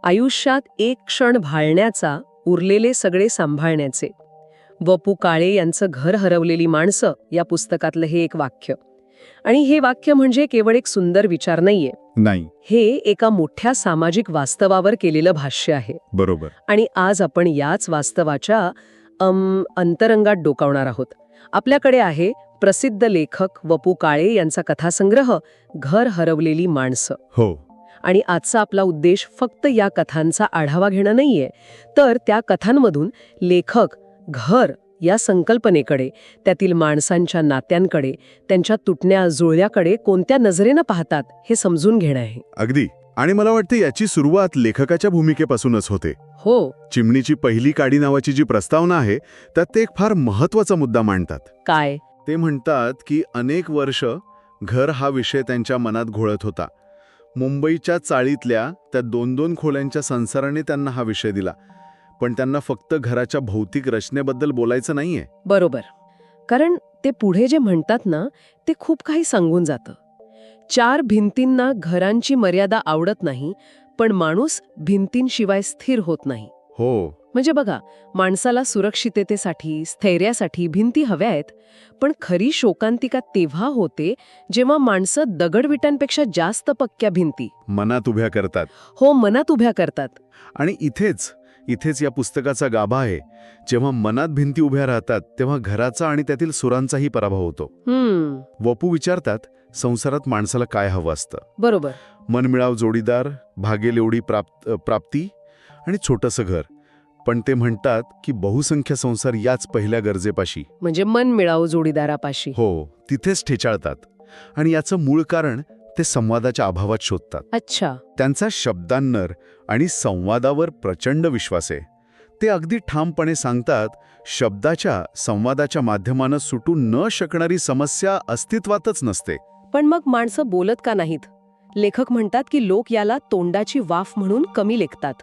आयुष्यात एक क्षण भाळण्याचा, उरलेले सगळे सांभाळण्याचे. वपू काळे यांचं घर हरवलेली माणसं या पुस्तकातलं हे एक वाक्य. आणि हे वाक्य म्हणजे केवळ एक सुंदर विचार नाहीये. नाही. हे एका मोठ्या सामाजिक वास्तवावर केलेलं भाष्य आहे. बरोबर. आणि आज आपण याच वास्तवाच्या अंतरंगात डोकावणार आहोत. आपल्याकडे आहे प्रसिद्ध लेखक वपू काळे यांचा कथासंग्रह घर हरवलेली माणसं. हो. आणि आजचा आपला उद्देश फक्त या कथांचा आढावा घेणं नाहीये, तर त्या कथांमधून लेखक घर या संकल्पनेकडे, त्यातील माणसांच्या नात्यांकडे, त्यांच्या तुटण्या जुळल्याकडे कोणत्या नजरेनं पाहतात हे समजून घेणं आहे. अगदी. आणि मला वाटतं याची सुरुवात लेखकाच्या भूमिकेपासूनच होते. हो. चिमणीची पहिली काडी नावाची जी प्रस्तावना आहे त्यात ते एक फार महत्वाचा मुद्दा मांडतात. काय? ते म्हणतात की अनेक वर्ष घर हा विषय त्यांच्या मनात घोळत होता. मुंबईच्या चाळीतल्या त्या 2-2 खोल्यांच्या संसाराने त्यांना हा विषय दिला. पण त्यांना फक्त घराच्या भौतिक रचनेबद्दल बोलायचं नाहीये. बरोबर. कारण ते पुढे जे म्हणतात ना, ते खूप काही सांगून जातं. 4 भिंतींना घरांची मर्यादा आवडत नाही, पण माणूस भिंतींशिवाय स्थिर होत नाही. हो. म्हणजे बघा, माणसाला सुरक्षिततेसाठी, स्थैर्यासाठी भिंती हव्या आहेत, पण खरी शोकांतिका तेव्हा होते जेव्हा माणसं दगडविटांपेक्षा जास्त पक्क्या भिंती मनात उभ्या करतात. हो, मनात उभ्या करतात. आणि इथेच या पुस्तकाचा गाभा आहे. जेव्हा मनात भिंती उभ्या राहतात तेव्हा घराचा आणि त्यातील सुरांचाही पराभव होतो. वपू विचारतात, संसारात माणसाला काय हवं असतं? बरोबर. मनमिळाव जोडीदार, भागेल एवढी प्राप्ती आणि छोटंसं घर. पण ते म्हणतात की बहुसंख्य संसार याच पहिल्या गरजेपाशी, म्हणजे मन मिळावं जोडीदारापाशी, हो, तिथेच ठेचाळतात. आणि याचं मूळ कारण ते संवादाच्या अभावात शोधतात. अच्छा. त्यांचा शब्दांवर आणि संवादावर प्रचंड विश्वास आहे. ते अगदी ठामपणे सांगतात, संवादाच्या माध्यमानं सुटू न शकणारी समस्या अस्तित्वातच नसते. पण मग माणसं बोलत का नाहीत? लेखक म्हणतात की लोक याला तोंडाची वाफ म्हणून कमी लेखतात.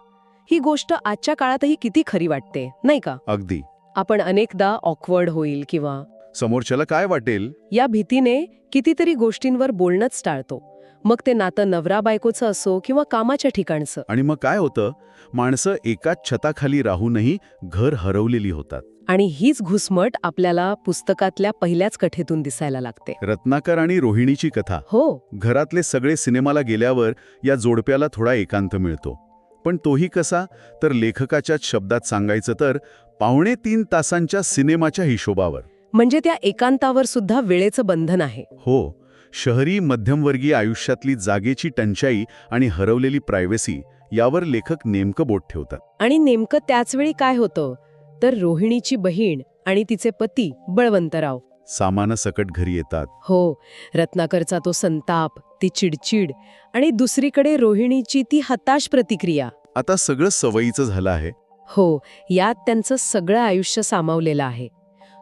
ही गोष्ट आजच्या काळातही किती खरी वाटते, नाही का? अगदी. आपण अनेकदा ऑकवर्ड होईल किंवा समोरच्याला काय वाटेल या भीतीने कितीतरी गोष्टींवर बोलणंच टाळतो. मग ते नातं नवरा बायकोचं असो किंवा कामाच्या ठिकाणचं. आणि मग काय होतं, माणसं एकाच छताखाली राहूनही घर हरवलेली होतात. आणि हीच घुसमट आपल्याला पुस्तकातल्या पहिल्याच कथेतून दिसायला लागते. रत्नाकर आणि रोहिणीची कथा. हो. घरातले सगळे सिनेमाला गेल्यावर या जोडप्याला थोडा एकांत मिळतो. पण तोही कसा, तर लेखकाच्याच शब्दात सांगायचं तर 2.5 तासांच्या सिनेमाच्या हिशोबावर. म्हणजे त्या एकांतावर सुद्धा वेळेचं बंधन आहे. हो. शहरी मध्यमवर्गीय आयुष्यातली जागेची टंचाई आणि हरवलेली प्रायव्हसी यावर लेखक नेमकं बोट ठेवतात. आणि नेमकं त्याचवेळी काय होतं, तर रोहिणीची बहीण आणि तिचे पती बळवंतराव सामानासकट घरी येतात. हो. रत्नाकरचा तो संताप, ती चिडचिड आणि दुसरीकडे रोहिणीची ती हताश प्रतिक्रिया. आता सगळं सवयीचं झालं आहे. हो. यात त्यांचं सगळं आयुष्य सामावलेलं आहे.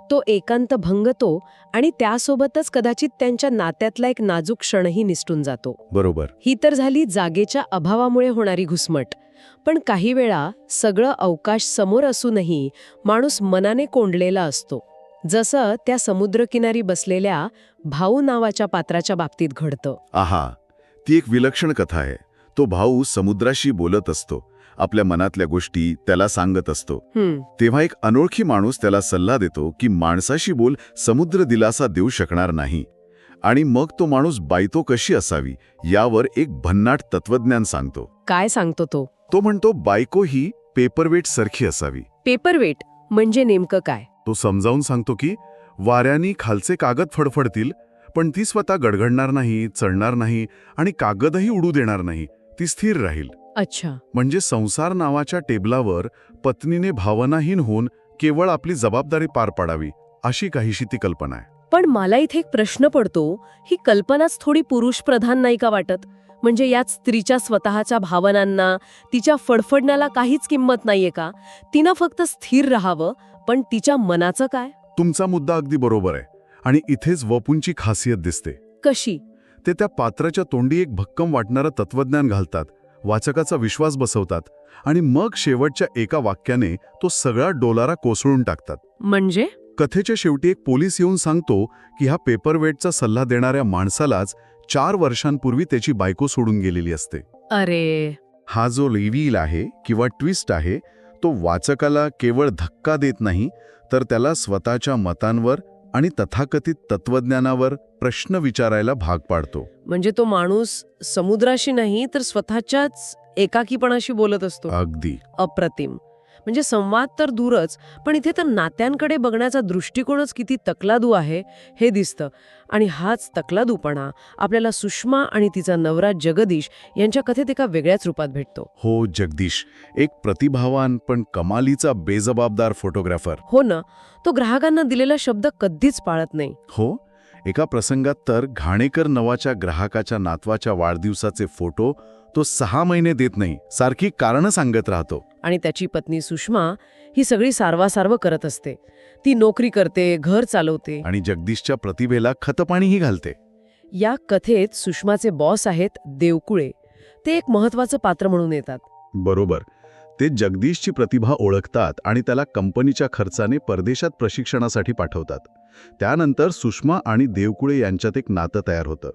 तो एकांत भंगतो आणि त्यासोबतच कदाचित त्यांच्या नात्यातला एक नाजूक क्षणही निसटून जातो. बरोबर. ही तर झाली जागेच्या अभावामुळे होणारी घुसमट. पण काही वेळा सगळं अवकाश समोर असूनही माणूस मनाने कोंडलेला असतो. जसं त्या समुद्रकिनारी बसलेल्या भाऊ नावाच्या पात्राच्या बाबतीत घडतं. आहा, ती एक विलक्षण कथा आहे. तो भाऊ समुद्राशी बोलत असतो, आपल्या मनातल्या गोष्टी त्याला सांगत असतो. तेव्हा एक अनोळखी माणूस त्याला सल्ला देतो की माणसाशी बोल, समुद्र दिलासा देऊ शकणार नाही. आणि मग तो माणूस बायतो कशी असावी यावर एक भन्नाट तत्वज्ञान सांगतो. काय सांगतो तो? तो म्हणतो बायको ही पेपरवेट सारखी असावी. पेपरवेट म्हणजे नेमकं काय? तो समजावून सांगतो की वाऱ्यानी खालचे कागद फडफडतील, पण ती स्वतः गडगडणार नाही, चढणार नाही आणि कागदही उडू देणार नाही. ती स्थिर राहील. अच्छा. म्हणजे संसार नावाच्या टेबलावर पत्नीने भावनाहीन होऊन केवळ आपली जबाबदारी पार पाडावी, अशी काहीशी ती कल्पना आहे. पण मला इथे एक प्रश्न पडतो, ही कल्पनाच थोडी पुरुषप्रधान नाही का वाटत? म्हणजे यात स्त्रीच्या स्वतःच्या भावनांना, तिच्या फडफडण्याला काहीच किंमत नाहीये का? तिनं फक्त स्थिर राहावं, पण तिच्या मनाचं काय? तुमचा मुद्दा अगदी बरोबर आहे. आणि इथेच वपूंची खासियत दिसते. कशी? ते त्या पात्राच्या तोंडी एक भक्कम वाटणारं तत्वज्ञान घालतात, वाचकाचा विश्वास बसवतात आणि मग शेवटच्या एका वाक्याने तो सगळा डोलारा कोसळून टाकतात. म्हणजे कथेच्या शेवटी एक पोलीस येऊन सांगतो की ह्या पेपरवेटचा सल्ला देणाऱ्या माणसालाच 4 वर्षांपूर्वी त्याची बायको सोडून गेलेली असते. अरे. हा जो रिव्हील आहे किंवा ट्विस्ट आहे तो वाचकाला केवळ धक्का देत नाही, तर त्याला स्वतःच्या मतांवर आणि तथाकथित तत्वज्ञानावर प्रश्न विचारायला भाग पाडतो. म्हणजे तो माणूस समुद्राशी नाही तर स्वतःच्याच एकाकीपणाशी बोलत असतो. अगदी. अप्रतिम. म्हणजे संवाद तर दूरच, पण इथे तर नात्यांकडे बघण्याचा दृष्टिकोनच किती तकलादू आहे हे दिसतं. आणि हाच तकलादूपणा आपल्याला सुषमा आणि तिचा नवरा जगदीश यांच्या कथेत एका वेगळ्याच रूपात भेटतो. हो, जगदीश एक प्रतिभावान पण कमालीचा बेजबाबदार फोटोग्राफर. हो ना, तो ग्राहकांना दिलेला शब्द कधीच पाळत नाही. हो, एका प्रसंगात तर घाणेकर नावाच्या ग्राहकाच्या नातवाच्या वाढदिवसाचे फोटो तो 6 महिने देत नाही, सारखी कारणं सांगत राहतो. आणि त्याची पत्नी सुषमा ही सगळी सारवासारव करत असते. ती नोकरी करते, घर चालवते. आणि जगदीशच्या प्रतिभेला खतपाणीही घालते. या कथेत सुषमाचे बॉस आहेत देवकुळे. ते एक महत्वाचं पात्र म्हणून येतात. बरोबर. ते जगदीशची प्रतिभा ओळखतात आणि त्याला कंपनीच्या खर्चाने परदेशात प्रशिक्षणासाठी पाठवतात. त्यानंतर सुषमा आणि देवकुळे यांच्यात एक नातं तयार होतं.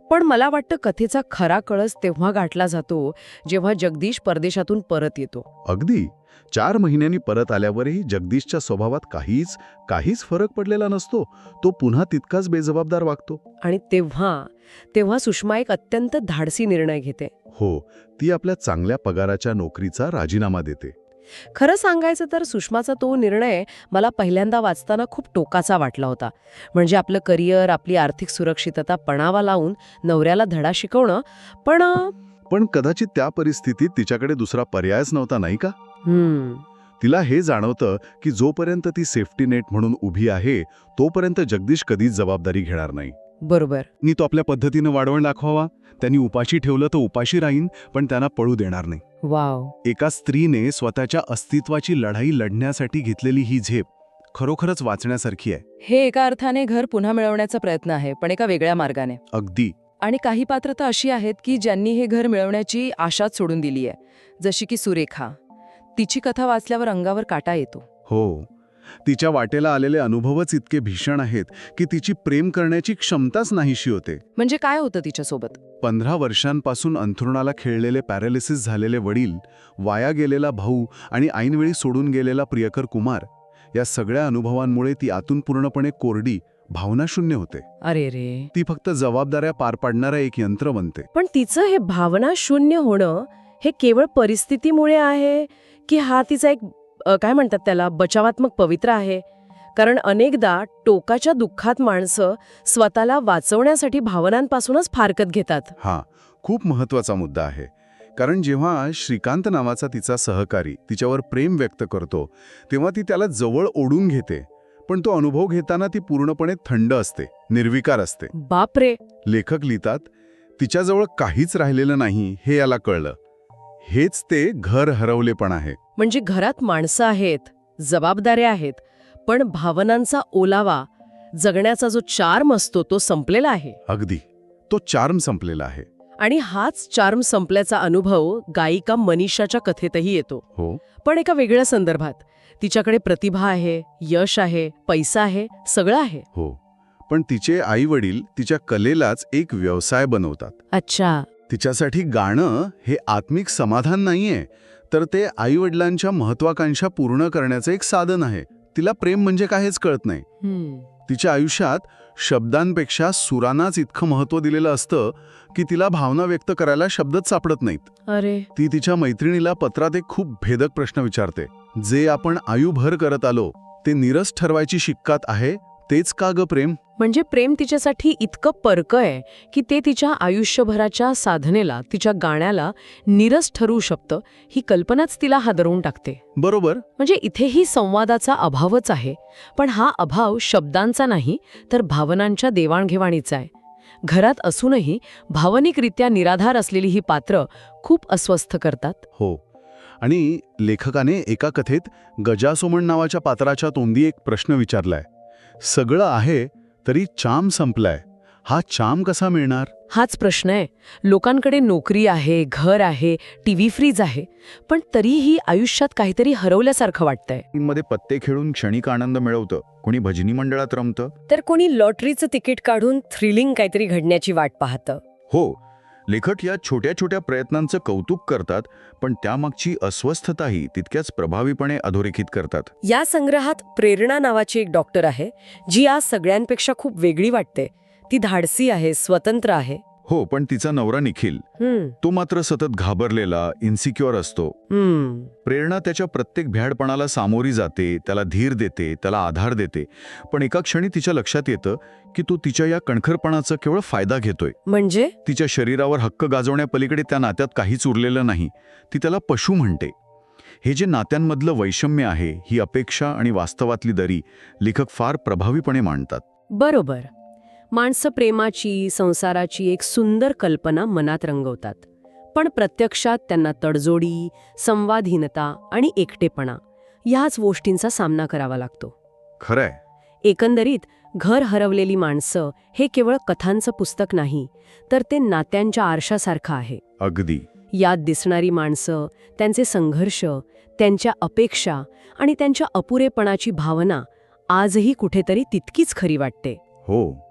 पण मला वाटतं कथेचा खरा कळस तेव्हा गाठला जातो जेव्हा जगदीश परदेशातून परत येतो. अगदी 4 महिन्यांनी परत आल्यावरही जगदीशच्या स्वभावात काहीच फरक पडलेला नसतो. तो पुन्हा तितकाच बेजबाबदार वागतो. आणि तेव्हा सुषमा एक अत्यंत धाडसी निर्णय घेते. हो, ती आपल्या चांगल्या पगाराच्या नोकरीचा राजीनामा देते. खरं सांगायचं तर सुषमाचा तो निर्णय मला पहिल्यांदा वाचताना खूप टोकाचा वाटला होता. म्हणजे आपलं करिअर, आपली आर्थिक सुरक्षितता पणावा लावून नवऱ्याला धडा शिकवणं. पण कदाचित त्या परिस्थितीत तिच्याकडे दुसरा पर्यायच नव्हता, नाही का? तिला हे जाणवतं की जोपर्यंत ती सेफ्टी नेट म्हणून उभी आहे तोपर्यंत जगदीश कधीच जबाबदारी घेणार नाही. बरोबर. नी तो आपल्या पद्धतीनं वाढवण दाखवावा. त्यांनी उपाशी ठेवलं तर उपाशी राहीन, पण त्यांना पळू देणार नाही. वाव. एका स्त्रीने स्वतःच्या अस्तित्वाची लढाई लढण्यासाठी घेतलेली ही झेप खरोखरच वाचण्यासारखी आहे. हे एका अर्थाने घर पुन्हा मिळवण्याचा प्रयत्न आहे, पण एका वेगळ्या मार्गाने. अगदी. आणि काही पात्र तर अशी आहेत की ज्यांनी हे घर मिळवण्याची आशाच सोडून दिली आहे. जशी की सुरेखा. तिची कथा वाचल्यावर अंगावर काटा येतो. हो, तिच्या वाटेला आलेले अनुभवच इतके भीषण आहेत की तिची प्रेम करण्याची क्षमताच नाहीशी होते. म्हणजे काय होतं तिच्यासोबत? 15 वर्षांपासून अंथरुणाला खेळलेले पॅरालिसिस झालेले वडील, वाया गेलेला भाऊ आणि ऐनवेळी सोडून गेलेला प्रियकर कुमार, या सगळ्या अनुभवांमुळे ती आतून पूर्णपणे कोरडी, भावनाशून्य होते. अरे रे. ती फक्त जबाबदाऱ्या पार पाडणारा एक यंत्र बनते. पण तिचं हे भावना शून्य होणं हे केवळ परिस्थितीमुळे आहे की हा तिचा एक काय म्हणतात त्याला बचावात्मक पवित्रा आहे? कारण अनेकदा टोकाच्या दुःखात माणसं स्वतःला वाचवण्यासाठी भावनांपासूनच फारकत घेतात. हा खूप महत्वाचा मुद्दा आहे. कारण जेव्हा श्रीकांत नावाचा तिचा सहकारी तिच्यावर प्रेम व्यक्त करतो तेव्हा ती त्याला जवळ ओढून घेते. पण तो अनुभव घेताना ती पूर्णपणे थंड असते, निर्विकार असते. बापरे. लेखक लिहितात, तिच्याजवळ काहीच राहिलेलं नाही हे याला कळलं. हेच ते घर हरवलेपण आहे. म्हणजे घरात माणसं आहेत, जबाबदाऱ्या आहेत, पण भावनांचा ओलावा, जगण्याचा जो चार्म असतो तो संपलेला आहे. अगदी. तो चार्म संपलेला आहे. आणि हाच चार्म संपल्याचा अनुभव गायिका मनीषाच्या कथेतही येतो. हो. पण एका वेगळ्या संदर्भात. तिच्याकडे प्रतिभा आहे, यश आहे, पैसा आहे, सगळं आहे. हो. पण तिचे आई-वडील तिच्या कलेलाच एक व्यवसाय बनवतात. अच्छा. तिच्यासाठी गाणं हे आत्मिक समाधान नाहीये, तर ते आईवडिलांच्या महत्वाकांक्षा पूर्ण करण्याचं एक साधन आहे. तिला प्रेम म्हणजे काहीच कळत नाही. तिच्या आयुष्यात शब्दांपेक्षा सुरांनाच इतकं महत्त्व दिलेलं असतं की तिला भावना व्यक्त करायला शब्दच सापडत नाहीत. अरे. ती तिच्या मैत्रिणीला पत्रात एक खूप भेदक प्रश्न विचारते. जे आपण आयुभर करत आलो ते नीरस ठरवायची शिक्कात आहे, तेच का ग प्रेम? म्हणजे प्रेम तिच्यासाठी इतकं परकं आहे की ते तिच्या आयुष्यभराच्या साधनेला, तिच्या गाण्याला नीरस ठरवू शकतं, ही कल्पनाच तिला हादरवून टाकते. बरोबर. म्हणजे इथेही संवादाचा अभावच आहे. पण हा अभाव शब्दांचा नाही तर भावनांच्या देवाणघेवाणीचा आहे. घरात असूनही भावनिकरित्या निराधार असलेली ही पात्र खूप अस्वस्थ करतात. हो. आणि लेखकाने एका कथेत गजासोमण नावाच्या पात्राच्या तोंडी एक प्रश्न विचारलाय. सगळं आहे तरी चाम संपलाय. हा चाम कसा मिळणार? हाच प्रश्न आहे. लोकांकडे नोकरी आहे, घर आहे, टीव्ही फ्रीज आहे, पण तरीही आयुष्यात काहीतरी हरवल्यासारखं वाटतंय. मध्ये पत्ते खेळून क्षणिक आनंद मिळवतं, कोणी भजनी मंडळात रमतं, तर कोणी लॉटरीचं तिकीट काढून थ्रिलिंग काहीतरी घडण्याची वाट पाहतं. हो. लेखक या छोट्या छोट्या प्रयत्नांचं कौतुक करतात, पण त्यामागची अस्वस्थताही तितक्याच प्रभावीपणे अधोरेखित करतात. या संग्रहात प्रेरणा नावाची एक डॉक्टर आहे, जी आज सगळ्यांपेक्षा खूप वेगळी वाटते. ती धाडसी आहे, स्वतंत्र आहे. हो, पण तिचा नवरा निखिल, तो मात्र सतत घाबरलेला, इन्सिक्युअर असतो. प्रेरणा त्याच्या प्रत्येक भ्याडपणाला सामोरी जाते, त्याला धीर देते, त्याला आधार देते. पण एका क्षणी तिच्या लक्षात येतं की तो तिच्या या कणखरपणाचा केवळ फायदा घेतोय. म्हणजे तिच्या शरीरावर हक्क गाजवण्यापलीकडे त्या नात्यात काहीच उरलेलं नाही. ती त्याला पशु म्हणते. हे जे नात्यांमधलं वैषम्य आहे, ही अपेक्षा आणि वास्तवातली दरी लेखक फार प्रभावीपणे मांडतात. बरोबर. माणसं प्रेमाची, संसाराची एक सुंदर कल्पना मनात रंगवतात, पण प्रत्यक्षात त्यांना तडजोडी, संवादहीनता आणि एकटेपणा ह्याच गोष्टींचा सामना करावा लागतो. खरंय. एकंदरीत घर हरवलेली माणसं हे केवळ कथांचं पुस्तक नाही, तर ते नात्यांच्या आरशासारखं आहे. अगदी. यात दिसणारी माणसं, त्यांचे संघर्ष, त्यांच्या अपेक्षा आणि त्यांच्या अपुरेपणाची भावना आजही कुठेतरी तितकीच खरी वाटते. हो.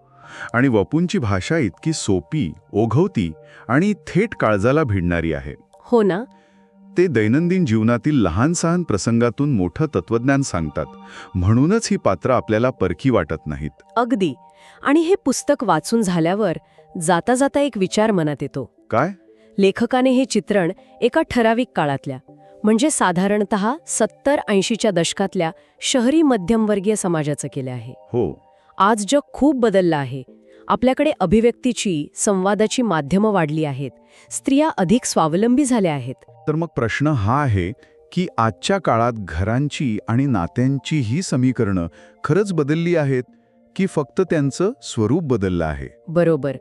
आणि वपूंची भाषा इतकी सोपी, ओघवती आणि थेट काळजाला भिडणारी आहे. हो ना. ते दैनंदिन जीवनातील लहान सहान प्रसंगातून मोठं तत्वज्ञान सांगतात. म्हणूनच ही पात्र आपल्याला परकी वाटत नाहीत. अगदी. आणि हे पुस्तक वाचून झाल्यावर जाता जाता एक विचार मनात येतो. काय? लेखकाने हे चित्रण एका ठराविक काळातल्या, म्हणजे साधारणतः 70-80च्या दशकातल्या शहरी मध्यमवर्गीय समाजाचं केलं आहे. हो. आज जग खूप बदललं आहे. आपल्याकडे अभिव्यक्तीची, संवादाची माध्यमं वाढली आहेत. स्त्रिया अधिक स्वावलंबी झाल्या आहेत. तर मग प्रश्न हा आहे की आजच्या काळात घरांची आणि नात्यांची ही समीकरणं खरंच बदलली आहेत की फक्त त्यांचं स्वरूप बदललं आहे? बरोबर.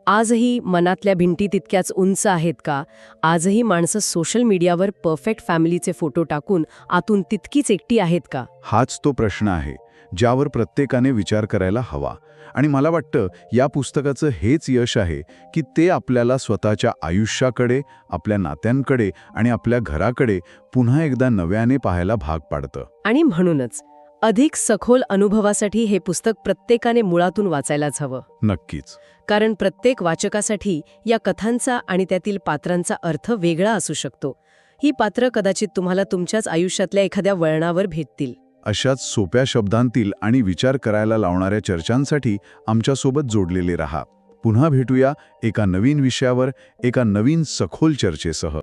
आजही मनातल्या भिंती तितक्याच उंच आहेत का? आजही माणसं सोशल मीडियावर परफेक्ट फॅमिलीचे फोटो टाकून आतून तितकीच एकटी आहेत का? हाच तो प्रश्न आहे ज्यावर प्रत्येकाने विचार करायला हवा. आणि मला वाटतं या पुस्तकाचं हेच यश आहे की ते आपल्याला स्वतःच्या आयुष्याकडे, आपल्या नात्यांकडे आणि आपल्या घराकडे पुन्हा एकदा नव्याने पाहायला भाग पाडतं. आणि म्हणूनच अधिक सखोल अनुभवासाठी हे पुस्तक प्रत्येकाने मुळातून वाचायलाच हवं. नक्कीच. कारण प्रत्येक वाचकासाठी या कथांचा आणि त्यातील पात्रांचा अर्थ वेगळा असू शकतो. ही पात्र कदाचित तुम्हाला तुमच्याच आयुष्यातल्या एखाद्या वळणावर भेटतील. अशाच सोप्या शब्दांतील आणि विचार करायला लावणाऱ्या चर्चांसाठी आमच्यासोबत जोडलेले रहा. पुन्हा भेटूया एका नवीन विषयावर, एका नवीन सखोल चर्चेसह.